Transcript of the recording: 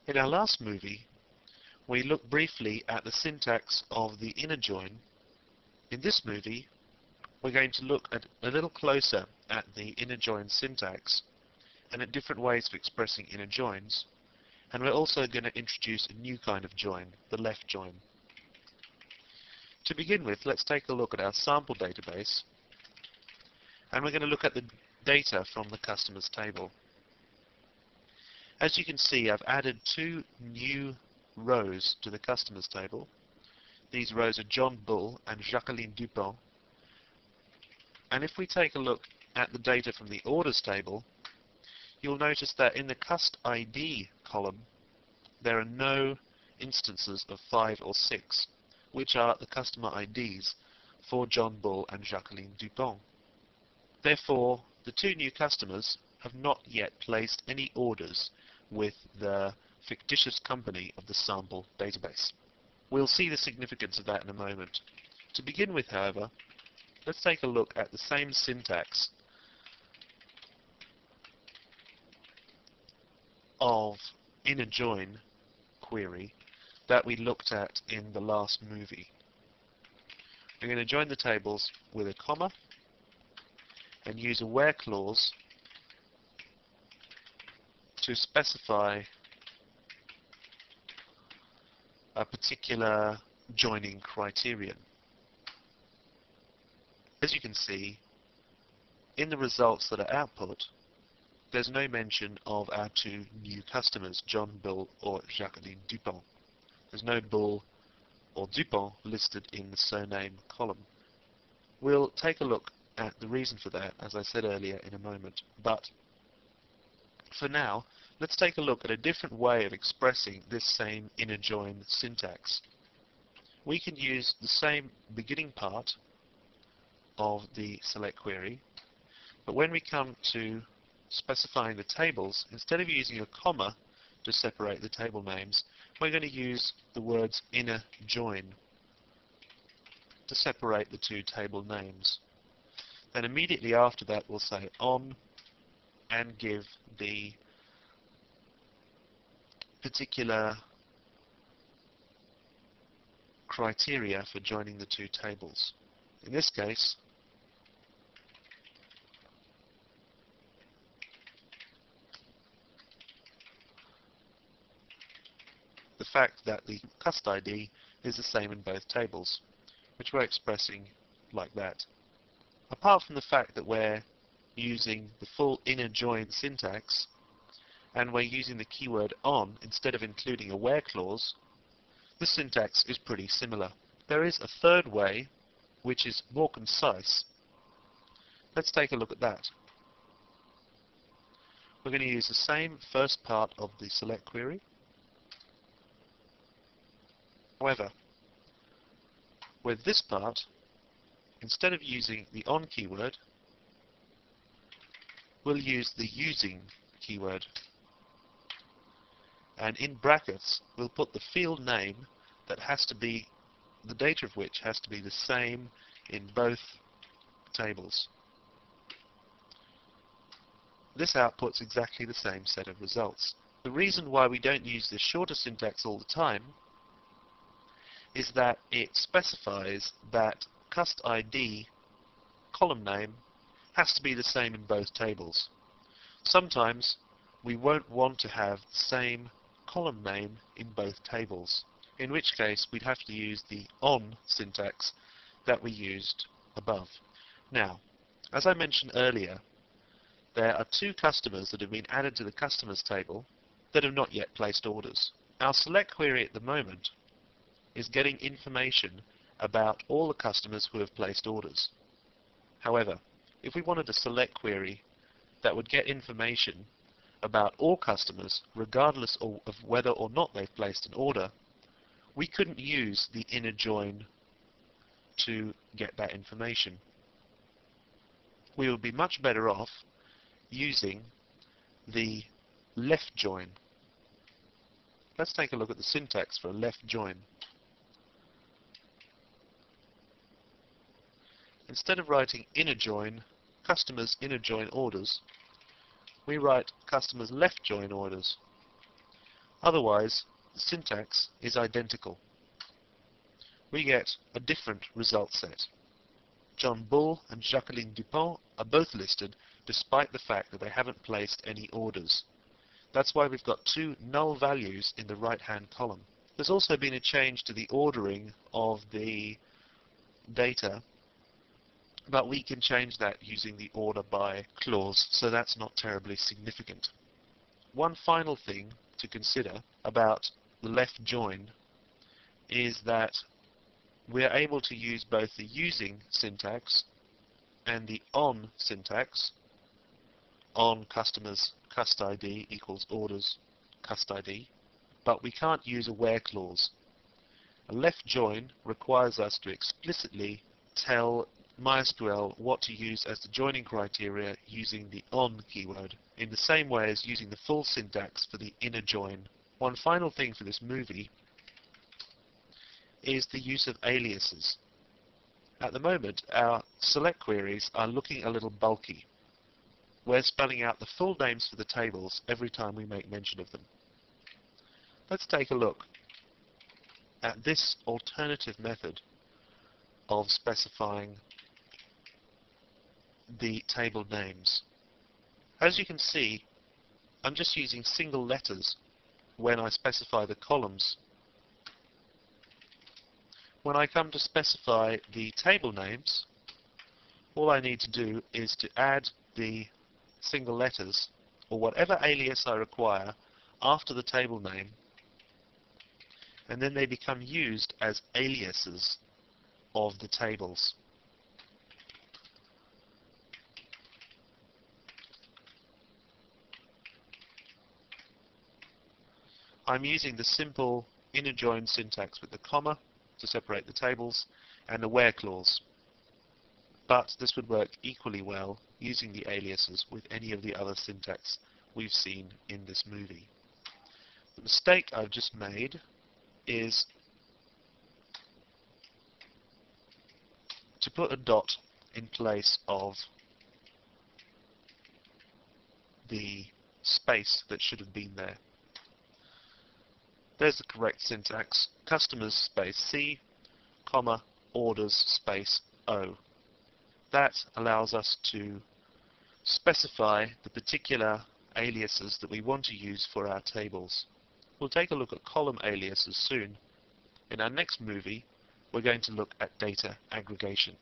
In our last movie, we looked briefly at the syntax of the inner join. In this movie, we're going to look at a little closer at the inner join syntax and at different ways of expressing inner joins. And we're also going to introduce a new kind of join, the left join. To begin with, let's take a look at our sample database, and we're going to look at the data from the customers table. As you can see, I've added two new rows to the customers table. These rows are John Bull and Jacqueline Dupont. And if we take a look at the data from the orders table, you'll notice that in the Cust ID column, there are no instances of 5 or 6, which are the customer IDs for John Bull and Jacqueline Dupont. Therefore, the two new customers have not yet placed any orders with the fictitious company of the sample database. We'll see the significance of that in a moment. To begin with, however, let's take a look at the same syntax of inner join query that we looked at in the last movie. We're going to join the tables with a comma and use a where clause to specify a particular joining criterion. As you can see, in the results that are output, there's no mention of our two new customers, John Bull or Jacqueline Dupont. There's no Bull or Dupont listed in the surname column. We'll take a look at the reason for that, as I said earlier, in a moment. But for now, let's take a look at a different way of expressing this same inner join syntax. We can use the same beginning part of the select query, but when we come to specifying the tables, instead of using a comma to separate the table names, we're going to use the words inner join to separate the two table names. Then immediately after that we'll say on and give the particular criteria for joining the two tables. In this case, the fact that the Cust ID is the same in both tables, which we're expressing like that. Apart from the fact that we're using the full inner join syntax, and we're using the keyword on instead of including a where clause, the syntax is pretty similar. There is a third way, which is more concise. Let's take a look at that. We're going to use the same first part of the select query. However, with this part, instead of using the on keyword, we'll use the using keyword. And in brackets, we'll put the field name that has to be, the data of which has to be the same in both tables. This outputs exactly the same set of results. The reason why we don't use this shorter syntax all the time is that it specifies that Cust ID column name has to be the same in both tables. Sometimes we won't want to have the same column name in both tables, in which case we'd have to use the on syntax that we used above. Now, as I mentioned earlier, there are two customers that have been added to the customers table that have not yet placed orders. Our select query at the moment is getting information about all the customers who have placed orders. However, if we wanted a select query that would get information about all customers, regardless of whether or not they've placed an order, we couldn't use the inner join to get that information. We would be much better off using the left join. Let's take a look at the syntax for a left join. Instead of writing inner join, customers inner join orders, we write customers left join orders. Otherwise, the syntax is identical. We get a different result set. John Bull and Jacqueline Dupont are both listed despite the fact that they haven't placed any orders. That's why we've got two null values in the right-hand column. There's also been a change to the ordering of the data, but we can change that using the order by clause, so that's not terribly significant. One final thing to consider about the left join is that we're able to use both the using syntax and the on syntax. On customers cust ID equals orders cust ID, but we can't use a where clause. A left join requires us to explicitly tell MySQL what to use as the joining criteria using the on keyword, in the same way as using the full syntax for the inner join. One final thing for this movie is the use of aliases. At the moment, our select queries are looking a little bulky. We're spelling out the full names for the tables every time we make mention of them. Let's take a look at this alternative method of specifying the table names. As you can see, I'm just using single letters when I specify the columns. When I come to specify the table names, all I need to do is to add the single letters, or whatever alias I require, after the table name, and then they become used as aliases of the tables. I'm using the simple inner join syntax with the comma to separate the tables and a where clause, but this would work equally well using the aliases with any of the other syntax we've seen in this movie. The mistake I've just made is to put a dot in place of the space that should have been there. There's the correct syntax: customers space C, comma, orders space O. That allows us to specify the particular aliases that we want to use for our tables. We'll take a look at column aliases soon. In our next movie, we're going to look at data aggregation.